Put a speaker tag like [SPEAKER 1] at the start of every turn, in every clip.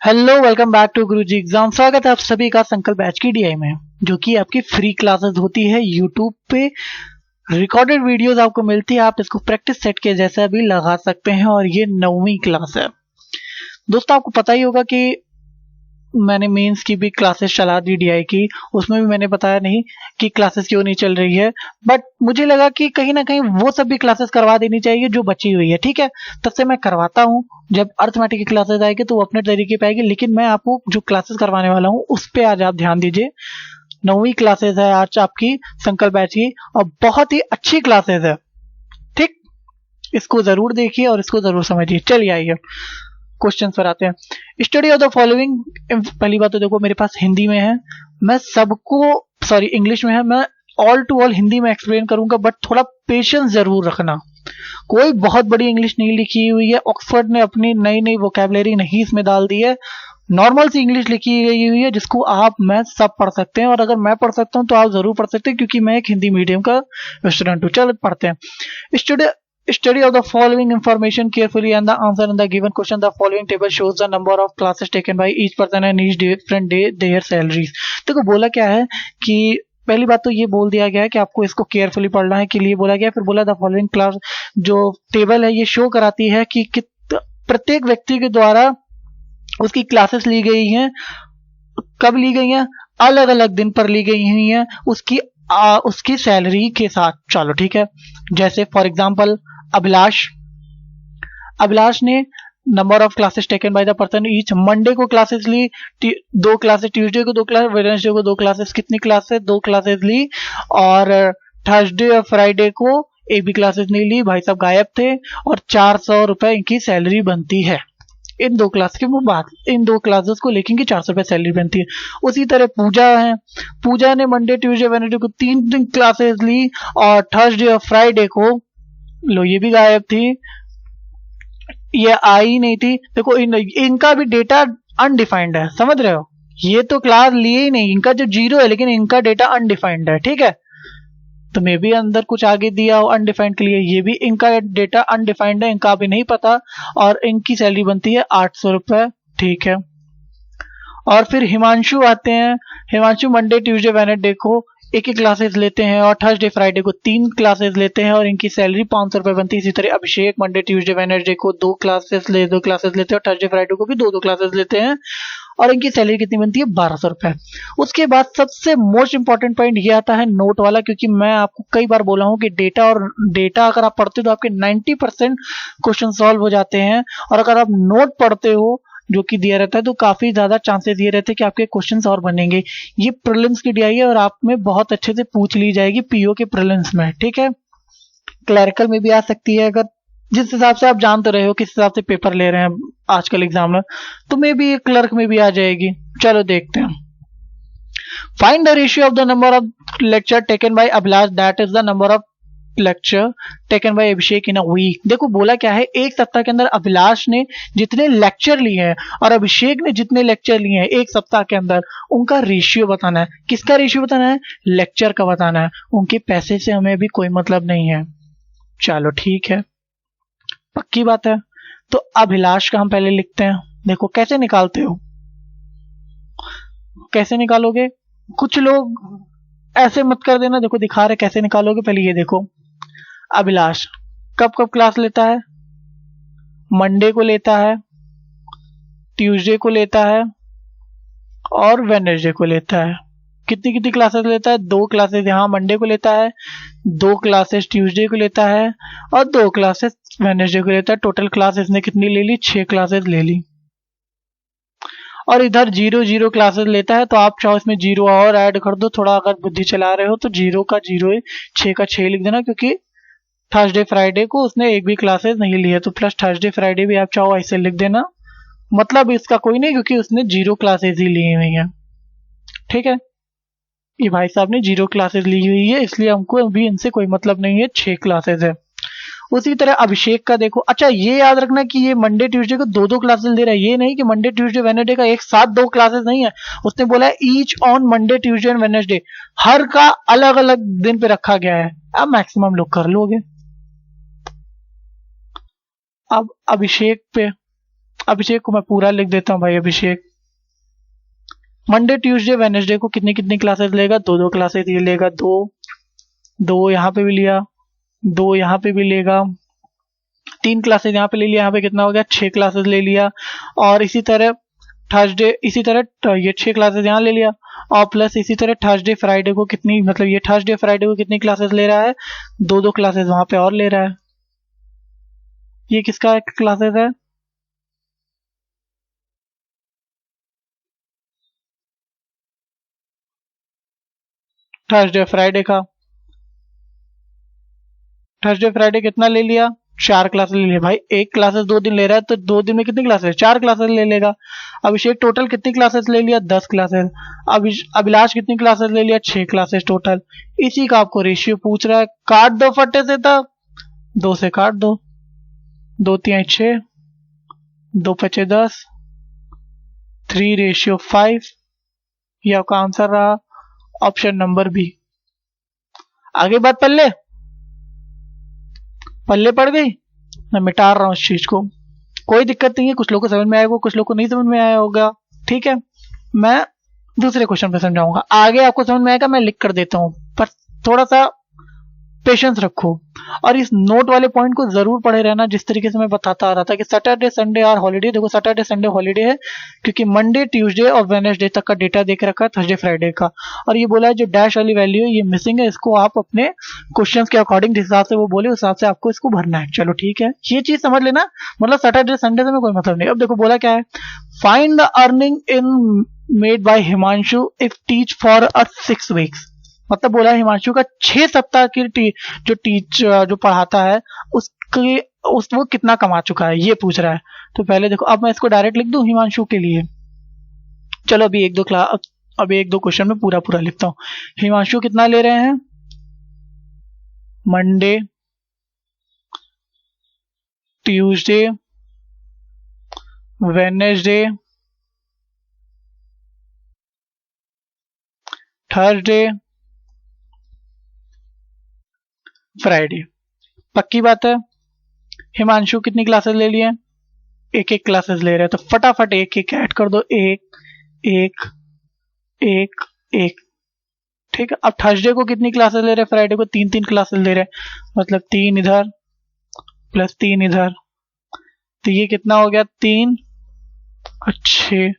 [SPEAKER 1] Hello, welcome back to Guruji exam. स्वागत है आप सभी का संकल्प बैच की डीआई में, जो कि आपकी फ्री क्लासेस होती है। यूट्यूब पे रिकॉर्डेड वीडियोस आपको मिलती है, आप इसको प्रैक्टिस सेट के जैसा भी लगा सकते हैं। और ये 9वीं क्लास है दोस्तों। आपको पता ही होगा कि मैंने मेंस की भी क्लासेस चला दी डीआई की, उसमें भी मैंने बताया नहीं कि क्लासेस क्यों नहीं चल रही है, बट मुझे लगा कि कहीं ना कहीं वो सब भी क्लासेस करवा देनी चाहिए जो बची हुई है। ठीक है, तब से मैं करवाता हूँ। जब अर्थमेटिक की क्लासेस आएगी तो वो अपने तरीके पे आएगी, लेकिन मैं आपको जो क्लासेस करवाने वाला हूँ उस पे आज आप ध्यान दीजिए। 9वीं क्लासेस है आज आपकी संकल्प बैच की, और बहुत ही अच्छी क्लासेस है। ठीक, इसको जरूर देखिए और इसको जरूर समझिए। चलिए आइए क्वेश्चन पर आते हैं। Study of the following. पहली बात तो देखो, मेरे पास हिंदी में है, मैं सबको सॉरी इंग्लिश में है, मैं ऑल टू ऑल हिंदी में एक्सप्लेन करूंगा, बट थोड़ा पेशेंस जरूर रखना। कोई बहुत बड़ी इंग्लिश नहीं लिखी हुई है, ऑक्सफोर्ड ने अपनी नई नई वोकैबुलरी नहीं इसमें डाल दी है। नॉर्मल सी इंग्लिश लिखी गई हुई है जिसको आप मैं सब पढ़ सकते हैं, और अगर मैं पढ़ सकता हूं तो आप जरूर पढ़ सकते हैं, क्योंकि मैं एक हिंदी मीडियम का स्टूडेंट हूं। चलो पढ़ते हैं। Study of the following information carefully and the answer in the given question. The following table shows the number of classes taken by each person and each different day their salaries. देखो बोला क्या है कि पहली बात तो ये बोल दिया गया है कि आपको इसको केयरफुली पढ़ना है, के लिए बोला गया है। फिर बोला द फॉलोइंग क्लास, जो टेबल है ये शो कराती है कि प्रत्येक व्यक्ति के द्वारा उसकी क्लासेस ली गई हैं, कब ली गई हैं, अलग अलग दिन पर ली गई हुई हैं, उसकी सैलरी के साथ। चलो ठीक है, जैसे फॉर एग्जाम्पल अभिलाष ने number of classes taken by the person each. Monday को क्लासेस ली 2 क्लासेस, ट्यूसडे को 2 क्लास, वेडनेसडे को 2 क्लासेस। कितनी क्लासेस? 2 क्लासेस ली। और थर्सडे और फ्राइडे को एक भी क्लासेस नहीं ली, भाई साहब गायब थे, और 400 रुपए इनकी सैलरी बनती है। इन 2 क्लास की वो बात, इन 2 क्लासेस को लेकिन की 400 रुपए सैलरी बनती है। उसी तरह पूजा है, पूजा ने मंडे ट्यूसडे वेडनेसडे को 3 क्लासेस ली, और थर्सडे और फ्राइडे को लो ये भी गायब थी, ये आई नहीं थी। देखो इनका भी डेटा अनडिफाइंड है, समझ रहे हो? ये तो क्लास लिए ही नहीं, इनका जो 0 है, लेकिन इनका डेटा अनडिफाइंड है। ठीक है, तो मे भी अंदर कुछ आगे दिया हो अनडिफाइंड के लिए, ये भी इनका डेटा अनडिफाइंड है, इनका अभी नहीं पता। और इनकी सैलरी बनती है 800 रुपए। ठीक है, और फिर हिमांशु आते हैं। हिमांशु मंडे ट्यूसडे वेडनेसडे को एक ही क्लासेस लेते हैं, और थर्सडे फ्राइडे को 3 क्लासेस लेते हैं, और इनकी सैलरी 500 रुपए बनती है। इसी तरह अभिषेक मंडे ट्यूसडे वेडनेसडे को 2 क्लासेस लेते हैं, और थर्सडे फ्राइडे को भी 2 क्लासेस लेते हैं, और इनकी सैलरी कितनी बनती है? 1200 रुपए। उसके बाद सबसे मोस्ट इंपॉर्टेंट पॉइंट ये आता है नोट वाला, क्योंकि मैं आपको कई बार बोला हूं कि डेटा अगर आप पढ़ते हो तो आपके 90% क्वेश्चन सॉल्व हो जाते हैं, और अगर आप नोट पढ़ते हो जो कि दिया रहता है तो काफी ज्यादा चांसेस ये रहते हैं कि आपके क्वेश्चंस और बनेंगे। ये प्रीलिम्स की डीआई है, और आप में बहुत अच्छे से पूछ ली जाएगी पीओ के प्रीलिम्स में। ठीक है, क्लरिकल में भी आ सकती है, अगर जिस हिसाब से आप जानते रहे हो किस हिसाब से पेपर ले रहे हैं आजकल एग्जाम में, तो मे भी क्लर्क में भी आ जाएगी। चलो देखते हैं। Find the ratio of the number of lecture taken by Abhilash, that is the number of lecture taken by Abhishek in a week. देखो बोला क्या है, एक सप्ताह के अंदर अभिलाष ने जितने लेक्चर लिए हैं और अभिषेक ने जितने लेक्चर लिए हैं एक सप्ताह के अंदर, उनका रेशियो बताना है। किसका रेशियो बताना है? लेक्चर का बताना है। उनके पैसे से हमें भी कोई मतलब नहीं है। चलो ठीक है, पक्की बात है। तो अभिलाष का हम पहले लिखते हैं। देखो कैसे निकालते हो, कैसे निकालोगे? कुछ लोग ऐसे मत कर देना, देखो दिखा रहे कैसे निकालोगे। पहले ये देखो, अभिलाष कब कब क्लास लेता है? मंडे को लेता है, ट्यूसडे को लेता है, और वेडनेसडे को लेता है। कितनी कितनी क्लासेस लेता है? 2 क्लासेस यहाँ मंडे को लेता है, 2 क्लासेस ट्यूसडे को लेता है, और 2 क्लासेस वेडनेसडे को लेता है। टोटल क्लास इसने कितनी ले ली? 6 क्लासेस ले ली। और इधर 0 क्लासेस लेता है, तो आप चाहो इसमें 0 और ऐड कर दो, थोड़ा अगर बुद्धि चला रहे हो तो 0 का 0, 6 का 6 लिख देना, क्योंकि थर्सडे फ्राइडे को उसने एक भी क्लासेस नहीं ली है, तो प्लस थर्सडे फ्राइडे भी आप चाहो ऐसे लिख देना। मतलब इसका कोई नहीं, क्योंकि उसने 0 क्लासेस ही ली हुई है। ठीक है, ये भाई साहब ने 0 क्लासेस ली हुई है, इसलिए हमको अभी इनसे कोई मतलब नहीं है, 6 क्लासेस है। उसी तरह अभिषेक का देखो। अच्छा ये याद रखना कि ये मंडे ट्यूसडे को 2 क्लासेस दे रहा है, ये नहीं कि मंडे ट्यूसडे वेडनेसडे का एक साथ 2 क्लासेस नहीं है। उसने बोला है each on Monday Tuesday and Wednesday, हर का अलग अलग दिन पे रखा गया है। अब मैक्सिमम लोग कर लोगे। अब अभिषेक पे अभिषेक को मैं पूरा लिख देता हूँ भाई। अभिषेक मंडे ट्यूसडे वेडनेसडे को कितनी कितनी क्लासेस लेगा, दो दो क्लासेस ये लेगा, दो दो यहाँ पे भी लिया, दो यहाँ पे भी लेगा, तीन क्लासेस यहाँ पे ले लिया, यहाँ पे कितना हो गया 6 क्लासेस ले लिया। और इसी तरह थर्सडे, इसी तरह ये 6 क्लासेस यहाँ ले लिया, और प्लस इसी तरह थर्सडे फ्राइडे को कितनी, मतलब ये थर्सडे फ्राइडे को कितनी क्लासेस ले रहा है, दो दो क्लासेस वहां पे और ले रहा है। ये किसका क्लासेस है, थर्सडे फ्राइडे का। थर्सडे फ्राइडे कितना ले लिया, 4 क्लासेस ले लिया भाई। एक क्लासेस 2 दिन ले रहा है तो 2 दिन में कितनी क्लासेस, 4 क्लासेस ले लेगा। अभिषेक टोटल कितनी क्लासेस ले लिया, 10 क्लासेस। अभिलाष कितनी क्लासेस ले लिया, 6 क्लासेस टोटल। इसी का आपको रेशियो पूछ रहा है, काट दो फटे से, तब 2 से काट दो, 2 3 6, 2 5 10, 3:5। ये आपका आंसर रहा, ऑप्शन नंबर बी। आगे बात पल्ले पल्ले पड़ गई, मैं मिटा रहा हूँ इस चीज को, कोई दिक्कत नहीं है। कुछ लोगों को समझ में आएगा, कुछ लोगों को नहीं समझ में आया होगा, ठीक है। मैं दूसरे क्वेश्चन पे समझाऊंगा, आगे आपको समझ में आएगा, मैं लिख कर देता हूँ, पर थोड़ा सा पेशेंस रखो और इस नोट वाले पॉइंट को जरूर पढ़े रहना, जिस तरीके से मैं बताता आ रहा था कि सैटरडे संडे आर हॉलीडे। देखो सैटरडे संडे हॉलीडे है क्योंकि मंडे ट्यूसडे और वेडनेसडे तक का डेटा देख रखा है, थर्सडे फ्राइडे का। और ये बोला है जो डैश वाली वैल्यू है ये मिसिंग है, इसको आप अपने क्वेश्चंस के अकॉर्डिंग जिस हिसाब से वो बोले उस हिसाब से आपको इसको भरना है। चलो ठीक है, ये चीज समझ लेना, मतलब सैटरडे संडे से में कोई मतलब नहीं। अब देखो बोला क्या है, find the earning in made by Himanshu if teach for 6 weeks. मतलब बोला हिमांशु का 6 सप्ताह की जो पढ़ाता है उसके वो कितना कमा चुका है, ये पूछ रहा है। तो पहले देखो, अब मैं इसको डायरेक्ट लिख दूं हिमांशु के लिए। चलो अभी एक दो क्वेश्चन में पूरा पूरा लिखता हूँ। हिमांशु कितना ले रहे हैं, Monday Tuesday Wednesday Thursday Friday. पक्की बात है, हिमांशु कितनी क्लासेस ले लिए, एक एक क्लासेस ले रहे हैं, तो फटाफट एक एक ऐड कर दो, एक एक एक एक, ठीक है। अब थर्सडे को कितनी क्लासेस ले रहे हैं, फ्राइडे को 3 क्लासेस ले रहे हैं, मतलब 3 इधर प्लस 3 इधर, तो ये कितना हो गया 3 और 6,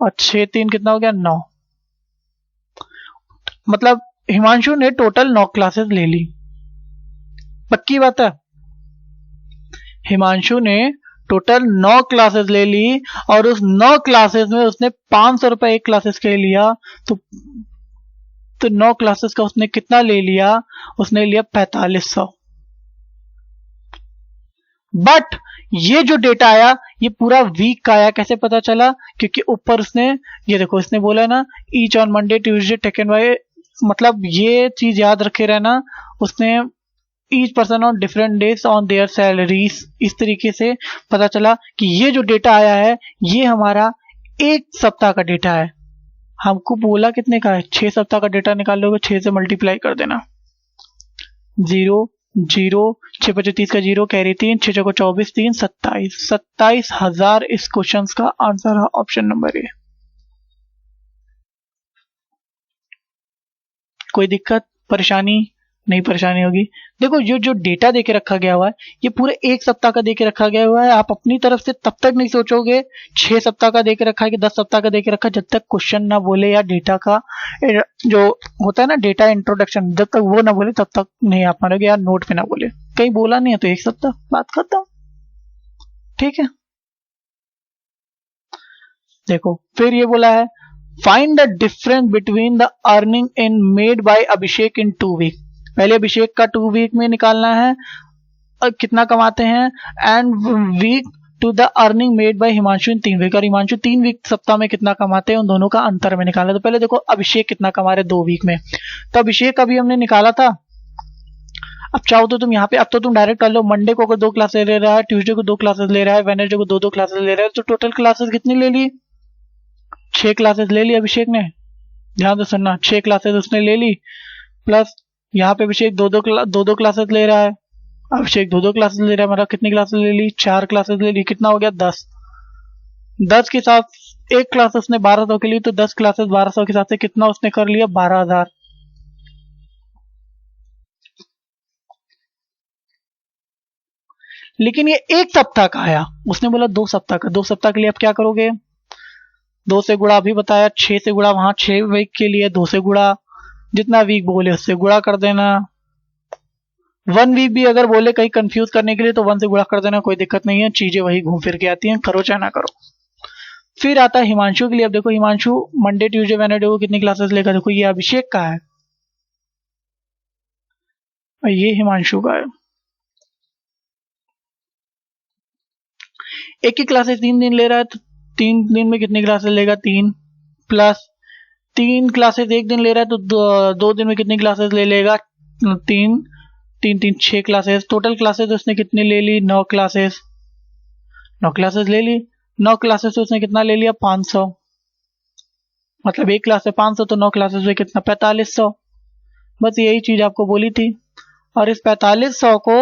[SPEAKER 1] और 6 3 कितना हो गया 9। मतलब हिमांशु ने टोटल 9 क्लासेस ले ली। पक्की बात है, हिमांशु ने टोटल 9 क्लासेस ले ली और उस 9 क्लासेस में उसने 500 रुपए एक क्लासेस के लिया, तो 9 क्लासेस का उसने कितना ले लिया, उसने लिया 4500। बट ये जो डेटा आया ये पूरा वीक का आया, कैसे पता चला, क्योंकि ऊपर उसने ये देखो इसने बोला ना each on Monday Tuesday taken by, मतलब ये चीज याद रखे रहना, उसने each person on different days on their salaries, इस तरीके से पता चला कि ये जो डेटा आया है ये हमारा एक सप्ताह का डेटा है। हमको बोला कितने का है, 6 सप्ताह का डेटा निकाल लोगे, 6 से मल्टीप्लाई कर देना, 0 0 6 5 30 का 0 कैरी 3 6 चौको 24 3 27 27,000 इस क्वेश्चन का आंसर है, ऑप्शन नंबर ए। कोई दिक्कत परेशानी नहीं, परेशानी होगी। देखो जो डेटा देके रखा गया हुआ है ये पूरे एक सप्ताह का देके रखा गया हुआ है, आप अपनी तरफ से तब तक नहीं सोचोगे 6 सप्ताह का देके रखा है कि 10 सप्ताह का देके रखा है, जब तक क्वेश्चन ना बोले या डेटा का जो होता है ना डेटा इंट्रोडक्शन, जब तक वो ना बोले तब तक नहीं आप मानोगे, या नोट पे ना बोले, कहीं बोला नहीं है तो एक सप्ताह बात खत्म, ठीक है। देखो फिर ये बोला है find the difference between the earning in made by Abhishek in 2 week. पहले अभिषेक का 2 वीक में निकालना है और कितना कमाते हैं, and week to the earning made by Himanshu in 3 week, और हिमांशु 3 वीक सप्ताह में कितना कमाते हैं, उन दोनों का अंतर में निकालना। तो पहले देखो अभिषेक कितना कमा रहे 2 वीक में, तो अभिषेक अभी हमने निकाला था। अब चाहो तो तुम यहाँ पे, अब तो तुम डायरेक्ट कर लो, मंडे को अगर 2 क्लासेस ले रहा है, ट्यूसडे को 2 क्लासेस ले रहा है, वेडनेसडे को 2 क्लासेस ले रहा है, तो टोटल क्लासेस कितनी ले ली, 6 क्लासेस ले ली अभिषेक ने। ध्यान से सुनना, 6 क्लासेस उसने ले ली, प्लस यहाँ पे अभिषेक दो दो क्लासेस ले रहा है, अभिषेक 2 क्लासेस ले रहा है, मतलब कितनी क्लासेस ले ली, 4 क्लासेस ले ली, कितना हो गया 10। 10 के साथ एक क्लास उसने 1200 के लिए, तो 10 क्लासेस 1200 के साथ से कितना उसने कर लिया? 12,000। लेकिन ये एक सप्ताह का आया, उसने बोला 2 सप्ताह का। 2 सप्ताह के लिए आप क्या करोगे? 2 से गुणा अभी बताया, 6 से गुणा वहां 6 वीक के लिए, 2 से गुणा, जितना वीक बोले उससे गुणा कर देना। 1 वीक भी अगर बोले कहीं कंफ्यूज करने के लिए तो 1 से गुणा कर देना, कोई दिक्कत नहीं है, चीजें वही घूम फिर के आती हैं, करो चाहे ना करो। फिर आता है हिमांशु के लिए। अब देखो हिमांशु मंडे ट्यूसडे वेडनेसडे को कितनी क्लासेस लेगा? देखो ये अभिषेक का है और ये हिमांशु का है। एक ही क्लासेस 3 दिन ले रहा है, तो 3 दिन में कितनी क्लासेस लेगा? 3 प्लस 3 क्लासेस एक दिन ले रहा है, तो 2 दिन में कितनी क्लासेस ले लेगा? 3 3 3 6 क्लासेस। टोटल क्लासेस उसने कितनी ले ली? 9 क्लासेस। 9 क्लासेस ले ली। 9 क्लासेस उसने कितना ले लिया? 500। मतलब एक क्लास है 500, तो 9 क्लासेस में कितना? 4500। बस यही चीज आपको बोली थी। और इस 4500 को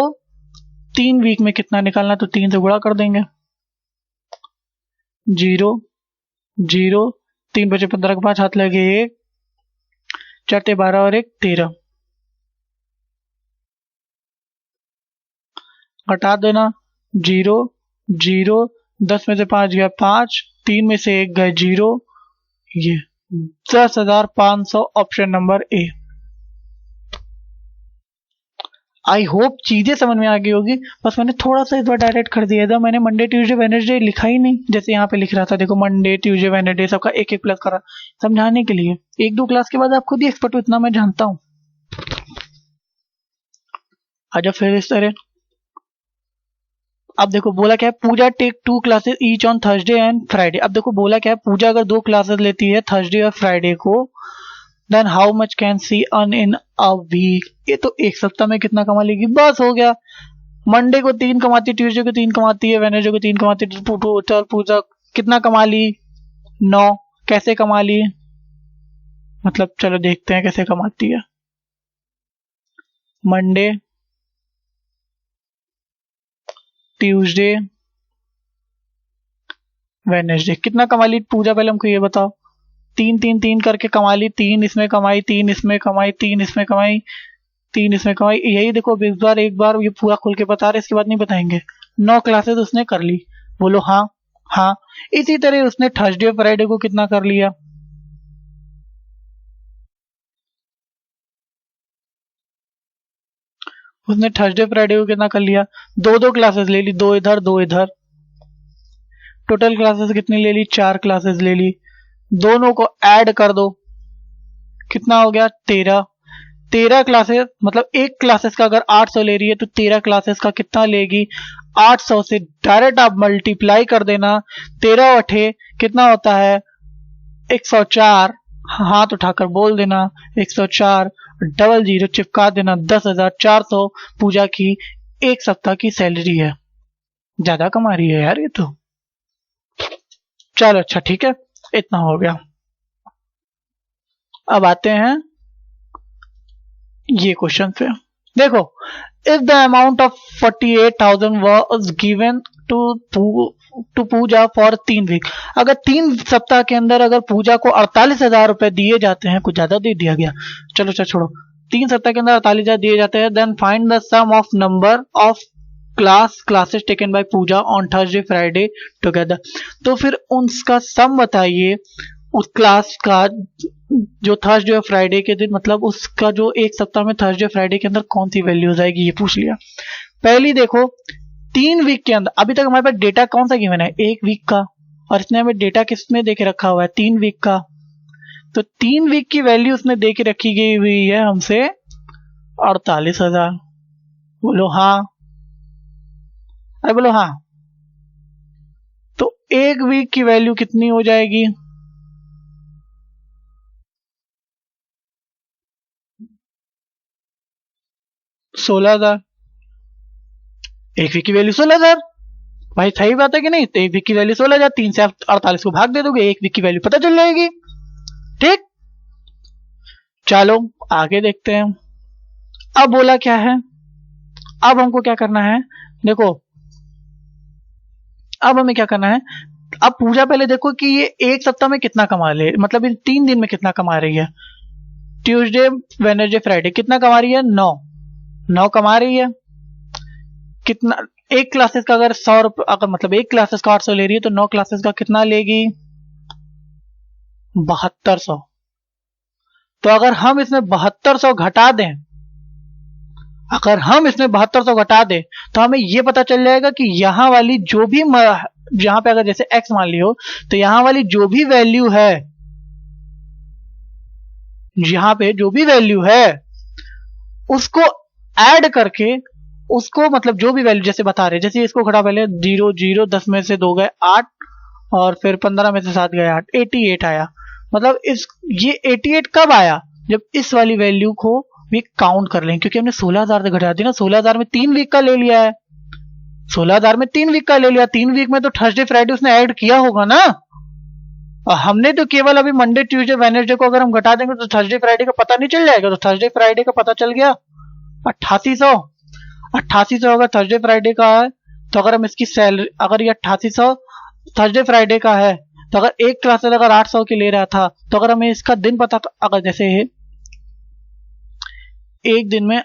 [SPEAKER 1] 3 वीक में कितना निकालना? तो 3 से गुणा कर देंगे। 0 0 3 बचे 15 के 5 हाथ लगे 1 4 12 और 1 13। घटा देना। 0 0 10 में से 5 गया 5, 3 में से 1 गए 0। ये 10,500 option number A. I hope चीजें समझ में आ गई होगी। बस मैंने थोड़ा सा इस बार डायरेक्ट कर दिया था, मैंने मंडे ट्यूसडे वेडनेसडे लिखा ही नहीं, जैसे यहाँ पे लिख रहा था। देखो मंडे ट्यूसडे वेडनेसडे सबका एक एक प्लस करा समझाने के लिए। 1-2 क्लास के बाद आप खुद ही एक्सपर्ट हो, इतना मैं जानता हूँ। आजा फिर इस तरह। अब देखो बोला क्या है? Pooja take 2 classes each on Thursday and Friday. अब देखो बोला क्या है? पूजा अगर 2 क्लासेस लेती है थर्सडे और फ्राइडे को, then how much can C earn in a week. ये तो एक सप्ताह में कितना कमा लेगी? बस हो गया। मंडे को 3 कमाती है, ट्यूसडे को 3 कमाती है, वेडनेसडे को 3 कमाती है, टोटल पूजा कितना कमा ली? 9। कैसे कमा ली? मतलब चलो देखते हैं कैसे कमाती है। मंडे ट्यूसडे वेडनेसडे कितना कमा ली पूजा? पहले हमको ये बताओ। 3 3 3 करके कमा ली। 3 इसमें कमाई, 3 इसमें कमाई, 3 इसमें कमाई, 3 इसमें कमाई। यही देखो एक बार ये पूरा खुल के बता रहे, इसके बाद नहीं बताएंगे। 9 क्लासेस उसने कर ली। बोलो हाँ। हाँ। इसी तरह उसने थर्सडे और फ्राइडे को कितना कर लिया? उसने थर्सडे फ्राइडे को कितना कर लिया? 2-2 क्लासेस ले ली, 2 इधर 2 इधर। टोटल क्लासेस कितनी ले ली? 4 क्लासेस ले ली। दोनों को ऐड कर दो, कितना हो गया? 13। 13 क्लासेस, मतलब एक क्लासेस का अगर 800 ले रही है तो 13 क्लासेस का कितना लेगी? 800 से डायरेक्ट आप मल्टीप्लाई कर देना। 13 अठे कितना होता है? 104। हाथ उठाकर बोल देना 104, डबल जीरो चिपका देना। 10,400 पूजा की एक सप्ताह की सैलरी है। ज्यादा कमा रही है यार ये तो। चलो अच्छा ठीक है, इतना हो गया। अब आते हैं ये क्वेश्चन पे। देखो, if the amount of 48,000 was given to Pooja for 3 week. अगर 3 सप्ताह के अंदर अगर पूजा को 48,000 रुपए दिए जाते हैं, कुछ ज्यादा दे दिया गया, चलो छोड़ो, 3 सप्ताह के अंदर 48,000 दिए जाते हैं, then find the sum of number of classes taken by Pooja on Thursday Friday together. तो फिर उसका सम बताइए उस क्लास का जो थर्सडे और फ्राइडे के दिन, मतलब उसका जो एक सप्ताह में थर्सडे फ्राइडे के अंदर कौन सी वैल्यूज आएगी, ये पूछ लिया। पहली देखो 3 वीक के अंदर, अभी तक हमारे पास डेटा कौन सा गिवन है? 1 वीक का, और इसने हमें डेटा किस में देके रखा हुआ है? 3 वीक का। तो 3 वीक की वैल्यू उसने दे के रखी गई हुई है हमसे 48,000। बोलो हाँ। अरे बोलो हाँ। तो 1 वीक की वैल्यू कितनी हो जाएगी? 16,000। 1 वीक की वैल्यू 16,000। भाई सही बात है कि नहीं? तो 1 वीक की वैल्यू 16,000, 3 से आप 48 को भाग दे दोगे, 1 वीक की वैल्यू पता चल जाएगी। ठीक, चलो आगे देखते हैं। अब बोला क्या है? अब हमको क्या करना है? देखो अब हमें क्या करना है? अब पूजा पहले देखो कि ये एक सप्ताह में कितना कमा ले, मतलब इन 3 दिन में कितना कमा रही है। ट्यूसडे वेडनेसडे फ्राइडे कितना कमा रही है, 9 कमा रही है। कितना एक क्लासेस का अगर 100 रुपये, अगर मतलब एक क्लासेस का 800 ले रही है तो 9 क्लासेस का कितना लेगी, 7200। तो अगर हम इसमें 7200 घटा दें, अगर हम इसमें 7200 घटा दें तो हमें यह पता चल जाएगा कि यहां वाली जो भी यहां पे अगर जैसे x मान लियो, तो यहां वाली जो भी वैल्यू है, यहां पे जो भी वैल्यू है उसको ऐड करके, उसको मतलब जो भी वैल्यू जैसे बता रहे, जैसे इसको घटा पहले 0 0 10 में से 2 गए 8 और फिर 15 में से 7 गए 8, 88 आया। मतलब ये 88 कब आया, जब इस वाली वैल्यू को भी काउंट कर लें, क्योंकि हमने 16000 से घटा दी ना, 16000 में 3 वीक का ले लिया है, 16000 में 3 वीक का ले लिया, 3 वीक में तो थर्सडे फ्राइडे उसने ऐड किया होगा ना। और हमने तो केवल अभी मंडे ट्यूसडे वेडनेसडे को अगर हम घटा देंगे तो थर्सडे फ्राइडे का पता नहीं चल जाएगा। तो थर्सडे फ्राइडे का पता चल गया 8800 अगर थर्सडे फ्राइडे का है, तो अगर हम इसकी सैलरी, अगर ये 8800 थर्सडे फ्राइडे का है, तो अगर एक क्लास अगर 800 की ले रहा था, तो अगर हमें इसका दिन पता, अगर जैसे एक दिन में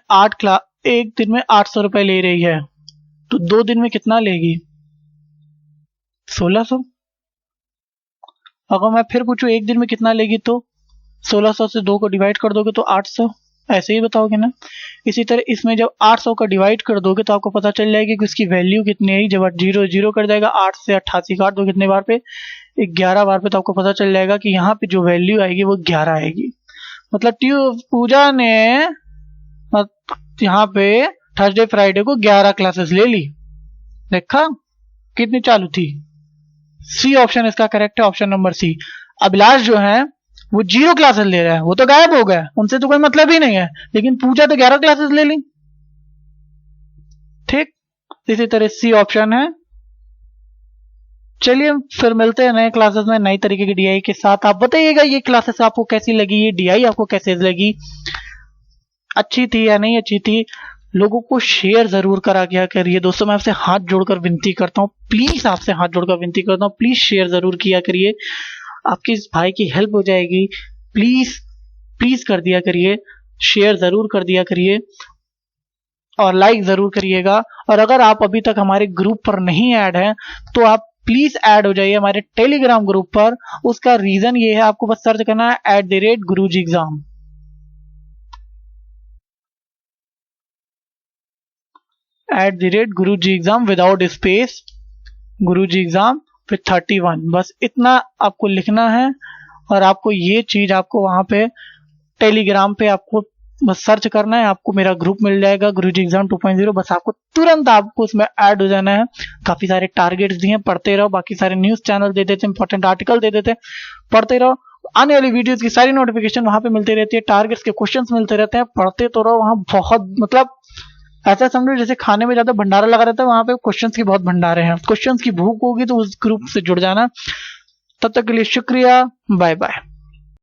[SPEAKER 1] 800 रुपए ले रही है, तो 2 दिन में कितना लेगी, 1600। अगर मैं फिर पूछूं एक दिन में कितना लेगी, तो 1600 से 2 को डिवाइड कर दोगे तो 800, ऐसे ही बताओगे ना। इसी तरह इसमें जब 800 का डिवाइड कर दोगे तो आपको पता चल जाएगी कि उसकी वैल्यू कितनी है। जब 0 0 कर जाएगा, 8 से 88 काट दो कितने बार पे, 11 बार पे, तो आपको पता चल जाएगा कि यहाँ पे जो वैल्यू आएगी वो 11 आएगी। मतलब पूजा ने यहाँ पे थर्सडे फ्राइडे को 11 क्लासेस ले ली। देखा कितनी चालू थी। सी ऑप्शन इसका करेक्ट है, ऑप्शन नंबर सी। अभिलाष जो है वो 0 क्लासेस ले रहा है, वो तो गायब हो गया, उनसे तो कोई मतलब ही नहीं है, लेकिन पूजा तो 11 क्लासेस ले ली। ठीक, इसी तरह सी ऑप्शन है। चलिए फिर मिलते हैं नए क्लासेस में नई तरीके की डीआई के साथ। आप बताइएगा ये क्लासेस आपको कैसी लगी, ये डीआई आपको कैसे लगी, अच्छी थी या नहीं अच्छी थी। लोगों को शेयर जरूर करा गया करिए। दोस्तों मैं आपसे हाथ जोड़कर विनती करता हूँ, प्लीज आपसे हाथ जोड़कर विनती करता हूँ, प्लीज शेयर जरूर किया करिए, आपके इस भाई की हेल्प हो जाएगी। प्लीज प्लीज कर दिया करिए, शेयर जरूर कर दिया करिए और लाइक जरूर करिएगा। और अगर आप अभी तक हमारे ग्रुप पर नहीं ऐड हैं तो आप प्लीज ऐड हो जाइए हमारे टेलीग्राम ग्रुप पर। उसका रीजन ये है, आपको बस सर्च करना है @guruji exam, @guruji exam without space, Guruji exam फिर 31, बस इतना आपको लिखना है। और आपको ये चीज आपको वहां पे टेलीग्राम पे आपको बस सर्च करना है, आपको मेरा ग्रुप मिल जाएगा गुरुजी एग्जाम 2.0। बस आपको तुरंत आपको उसमें ऐड हो जाना है। काफी सारे टारगेट्स दिए, पढ़ते रहो। बाकी सारे न्यूज चैनल दे देते हैं, इंपॉर्टेंट आर्टिकल दे देते हैं, पढ़ते रहो। आने वाली वीडियोस की सारी नोटिफिकेशन वहां पे मिलती रहती है, टारगेट्स के क्वेश्चंस मिलते रहते हैं, पढ़ते तो रहो। वहां बहुत मतलब ऐसा समझो जैसे खाने में ज्यादा भंडारा लगा रहता है, वहां पे क्वेश्चंस की बहुत भंडारे हैं। क्वेश्चंस की भूख होगी तो उस ग्रुप से जुड़ जाना। तब तक के लिए शुक्रिया, बाय बाय।